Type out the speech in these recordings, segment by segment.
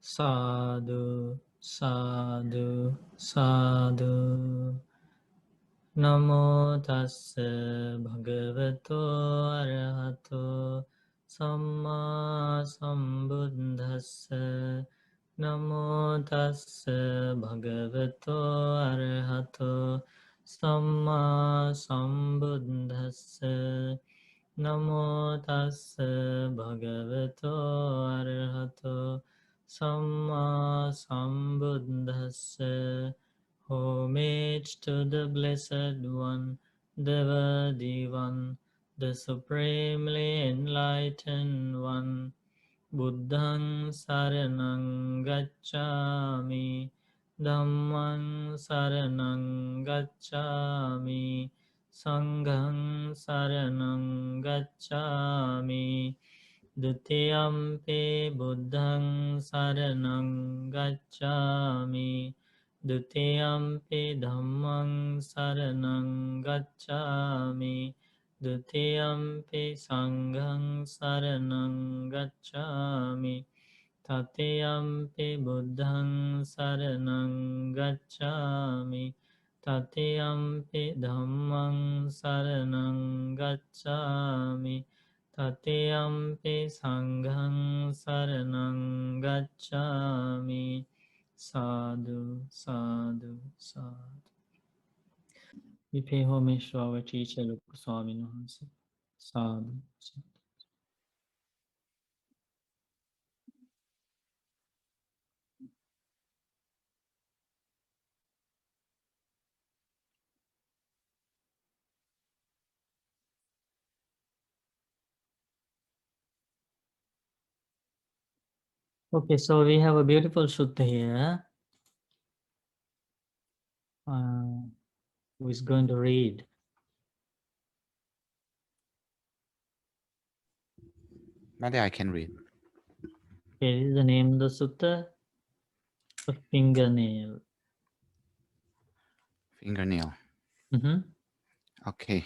Sadhu, sadhu, sadhu. Namo tassa bhagavato arahato samma sambuddhassa. Namo tassa bhagavato arahato samma sambuddhassa. Namo tassa bhagavato arahato samma sambuddhassa. Homage to the Blessed One, the Worthy One, the Supremely Enlightened One. Buddhang Saranang Gacchami, Dhammang Saranang Gacchami, Sanghang Saranang Gacchami. Dutiyampi Buddhang Saranang Gacchami. Dutiyampi Dhammang Saranang Gacchami. Dutiyampi Sanghang Saranang Gacchami. Tatiyampi Buddhang Saranang Gacchami. Tatiyampi Dhammang Saranang Gacchami. Tatiyampi Sanghang Saranang Gacchami. Sadhu, sadhu, sadhu. We pay homage to our teacher, Rupa Swami Maharaj. Sadhu, sadhu. Okay, so we have a beautiful sutta here. Who is going to read? Maybe I can read. Okay, this is the name of the sutta. A fingernail. Fingernail. Mm-hmm. Okay.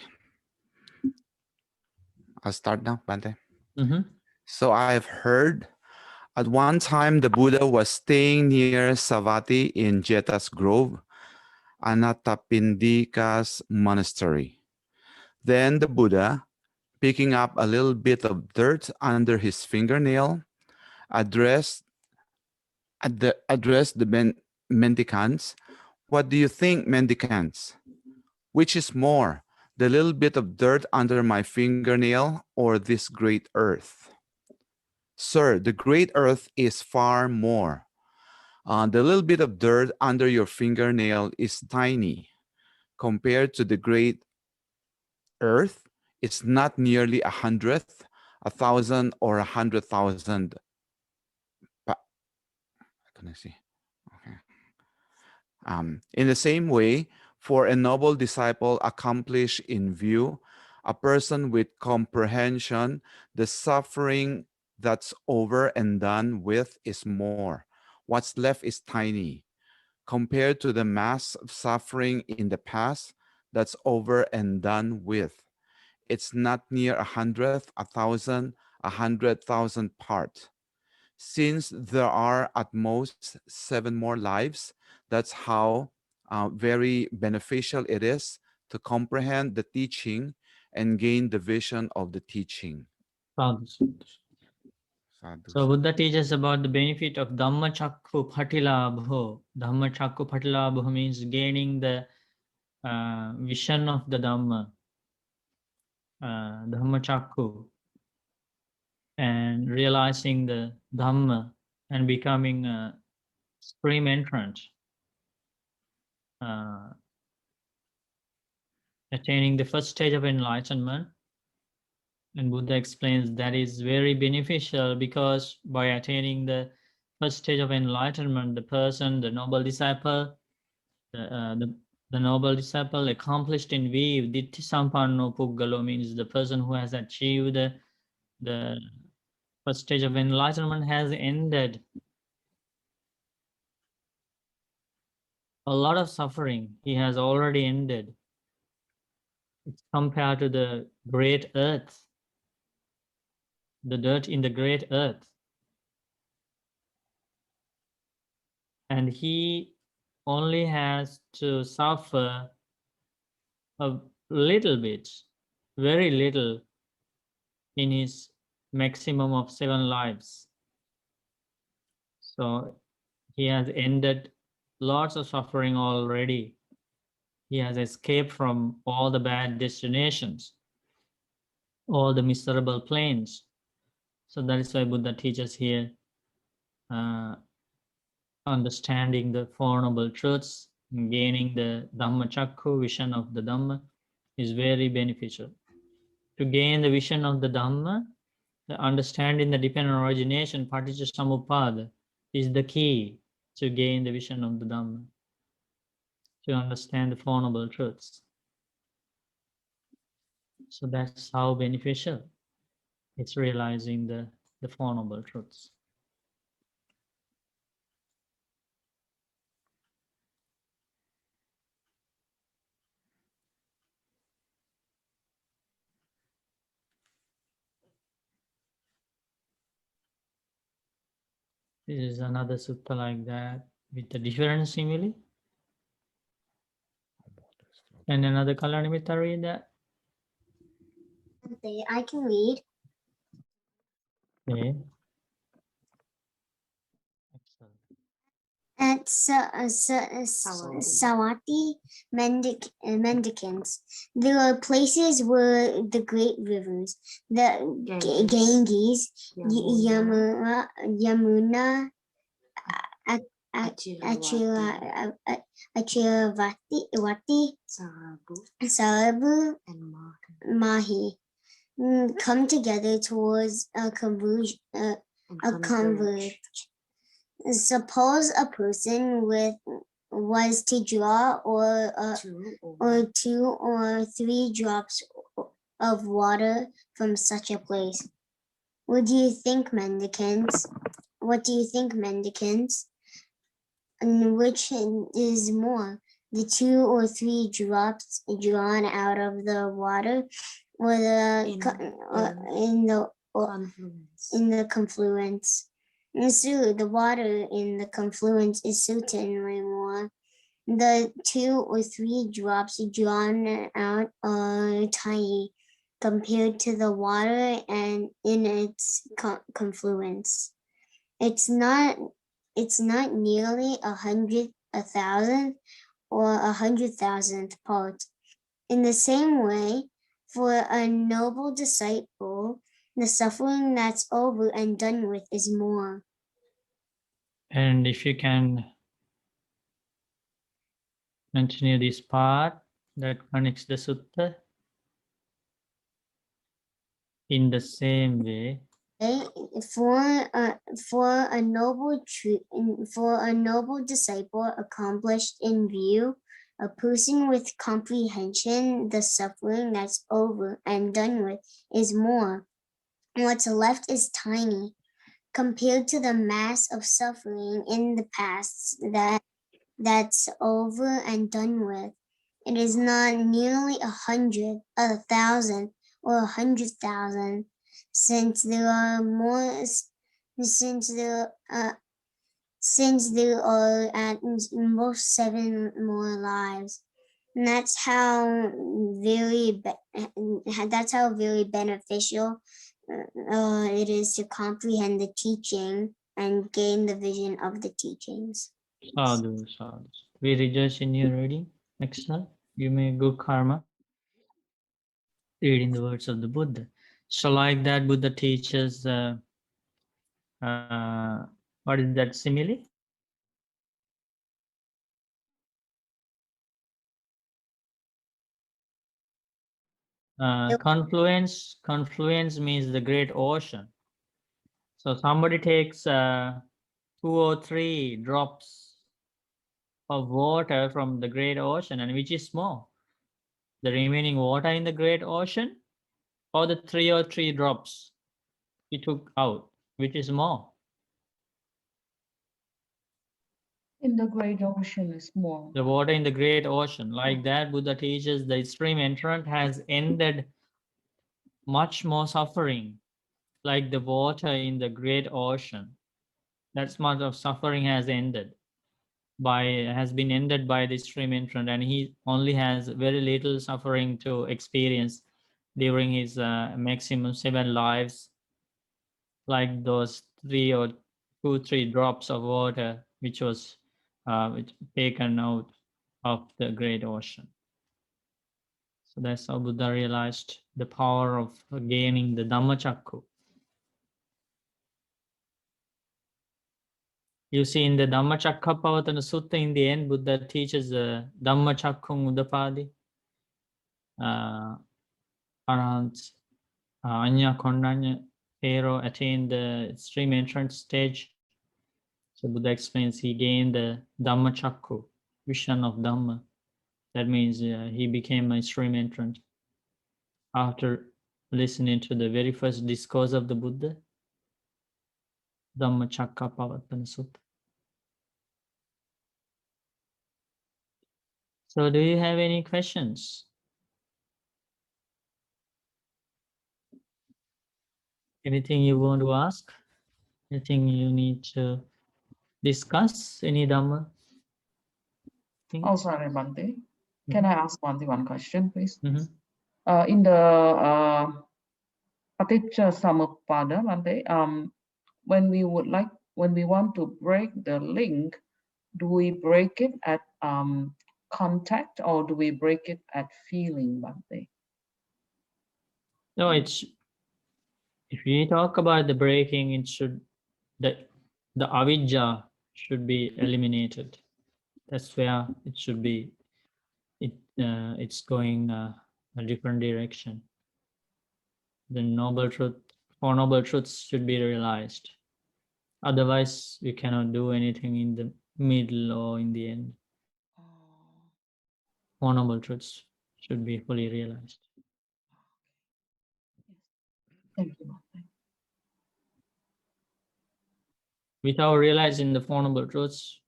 I'll start now, Bante. Mm-hmm. So I've heard at one time the Buddha was staying near Savatthi in Jeta's Grove, Anathapindika's monastery. Then the Buddha, picking up a little bit of dirt under his fingernail, addressed the mendicants. What do you think, mendicants? Which is more, the little bit of dirt under my fingernail or this great earth? Sir, the great earth is far more. The little bit of dirt under your fingernail is tiny. Compared to the great earth, it's not nearly 100th, 1,000, or 100,000. Can I see? Okay. In the same way, for a noble disciple accomplished in view, a person with comprehension, the suffering that's over and done with is more. What's left is tiny. Compared to the mass of suffering in the past that's over and done with, it's not near 100th, 1,000, 100,000 part. Since there are at most 7 more lives, that's how very beneficial it is to comprehend the teaching and gain the vision of the teaching. Sadhu, sadhu. So Buddha teaches about the benefit of Dhamma Chakku Phatilabho. Dhamma Chakku Phatilabho means gaining the vision of the Dhamma. Dhamma Chakku. And realizing the Dhamma and becoming a supreme entrance. Attaining the first stage of enlightenment. And Buddha explains that is very beneficial because by attaining the first stage of enlightenment, the person, the noble disciple, the noble disciple accomplished in view, Ditti Sampanno Puggalo means the person who has achieved the first stage of enlightenment has ended a lot of suffering. He has already ended. It's compared to the great earth, the dirt in the great earth. and he only has to suffer a little bit, very little, in his maximum of 7 lives. So he has ended lots of suffering already. He has escaped from all the bad destinations, all the miserable planes. So that is why Buddha teaches here, understanding the Four Noble Truths, gaining the Dhammachakku vision of the Dhamma is very beneficial. To gain the vision of the Dhamma, the understanding the dependent origination, Paticca Samuppada, is the key to gain the vision of the Dhamma, to understand the Four Noble Truths. So that's how beneficial it's realizing the Four Noble Truths. This is another sutta like that with a different simile. And another Kalanimita read that. Okay, I can read. Okay. Excellent. At Sawati mendicants, there are places where the great rivers, the Ganges, Yamuna, Achiravati, Sarabu, and Markham Mahi come together towards a converge. and A converge. Suppose a person was to draw or 2 or 3 drops of water from such a place. What do you think, mendicants? And which is more, the 2 or 3 drops drawn out of the water, or in the confluence? And so the water in the confluence is certainly more. The 2 or 3 drops drawn out are tiny compared to the water and in its confluence. It's not nearly 100,000 or 100,000th part. In the same way, for a noble disciple, the suffering that's over and done with is more. And if you can continue this part that connects the sutta in the same way, For a noble disciple accomplished in view, a person with comprehension, the suffering that's over and done with is more. What's left is tiny compared to the mass of suffering in the past that's over and done with. It is not nearly 100, 1,000, or 100,000, since there are more. Since there are at most 7 more lives. And that's how very beneficial it is to comprehend the teaching and gain the vision of the teachings. sadhu, sadhu. We rejoice in your reading. Next slide. You may good karma. Reading the words of the Buddha. So like that, Buddha teaches, what is that simile? Confluence means the great ocean. So somebody takes 2 or 3 drops of water from the great ocean, and which is small? The remaining water in the great ocean, or the 3 or 3 drops he took out, which is more? in the great ocean is more. The water in the great ocean. Like that, Buddha teaches the extreme entrant has ended much more suffering, like the water in the great ocean. That much of suffering has ended. has been ended by the stream entrant, and he only has very little suffering to experience during his maximum 7 lives, like those 3 drops of water which was taken out of the great ocean. So that's how Buddha realized the power of gaining the Dhammachakku. You see, in the Dhammacakkappavattana Sutta, in the end, Buddha teaches the Dhammachakkung Udapadi. Arahant Anya Kondanya Pharaoh attained the stream entrance stage. So Buddha explains he gained the Dhammachakku, vision of Dhamma. That means he became a stream entrant after listening to the very first discourse of the Buddha, Dhammacakkappavattana Sutta. So do you have any questions? Anything you want to ask? Anything you need to discuss? Any Dhamma? Oh, sorry, Bhante. Can I ask Bhante one question, please? Mhm. In the Paticca Samuppada, Bhante, when we want to break the link, do we break it at contact or do we break it at feeling, Bhante? No, it's, if we talk about the breaking, it should, the avidya should be eliminated. That's where it should be. It's going a different direction. The noble truth, 4 noble truths should be realized. Otherwise, we cannot do anything in the middle or in the end. 4 noble truths should be fully realized. Thank you, Bhante. Without realizing the 4 noble truths,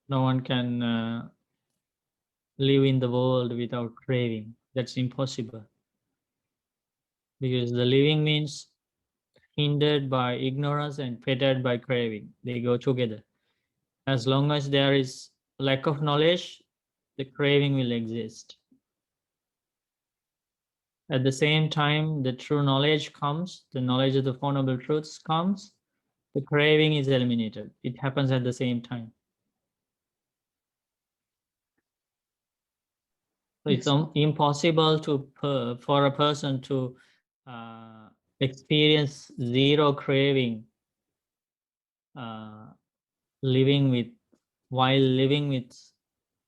no one can live in the world without craving. That's impossible. Because the living means hindered by ignorance and fettered by craving. They go together. As long as there is lack of knowledge, the craving will exist. At the same time, the true knowledge comes, the knowledge of the 4 noble truths comes, the craving is eliminated. It happens at the same time. So it's impossible for a person to experience zero craving while living with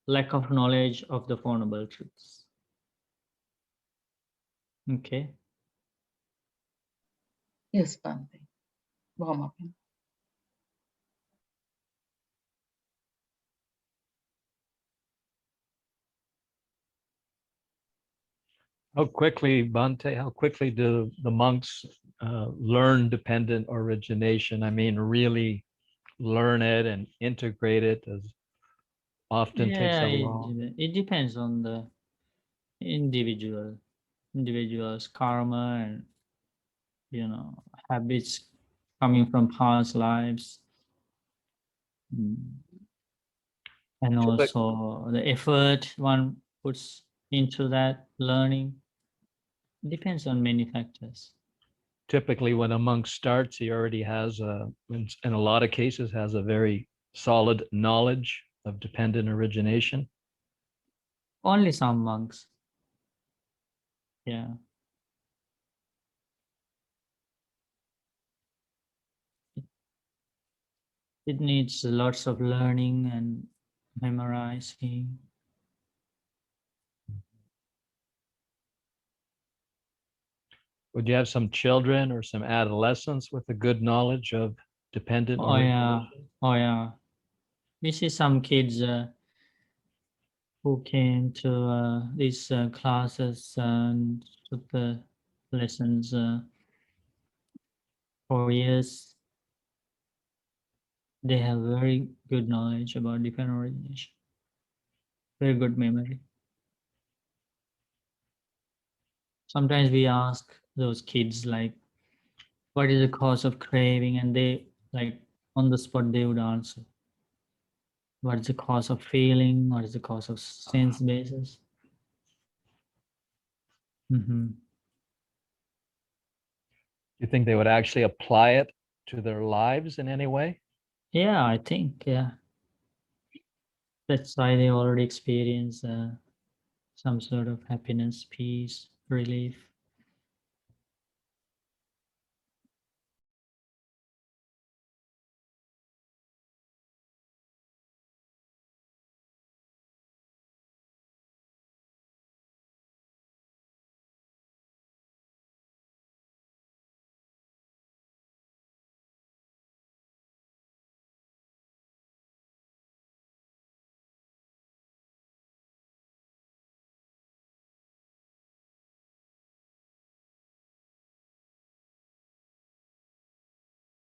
lack of knowledge of the 4 noble truths. Okay. Yes, Bhante. Bahamapan. How quickly, Bhante, how quickly do the monks learn dependent origination? I mean, really learn it and integrate it, as often takes Yeah, a long. it depends on the individual's karma and, you know, habits coming from past lives. And also the effort one puts into that learning. Depends on many factors. Typically, when a monk starts, he already has in a lot of cases, has a very solid knowledge of dependent origination. Only some monks. Yeah. It needs lots of learning and memorizing. Would you have some children or some adolescents with a good knowledge of dependent Oh yeah. origination? Oh yeah. We see some kids who came to these classes and took the lessons for years. They have very good knowledge about dependent origination. Very good memory. Sometimes we ask those kids like, what is the cause of craving? And they, like, on the spot they would answer. What is the cause of feeling? What is the cause of sense basis? Mhm. You think they would actually apply it to their lives in any way? Yeah, I think, yeah. That's why they already experience some sort of happiness, peace, relief.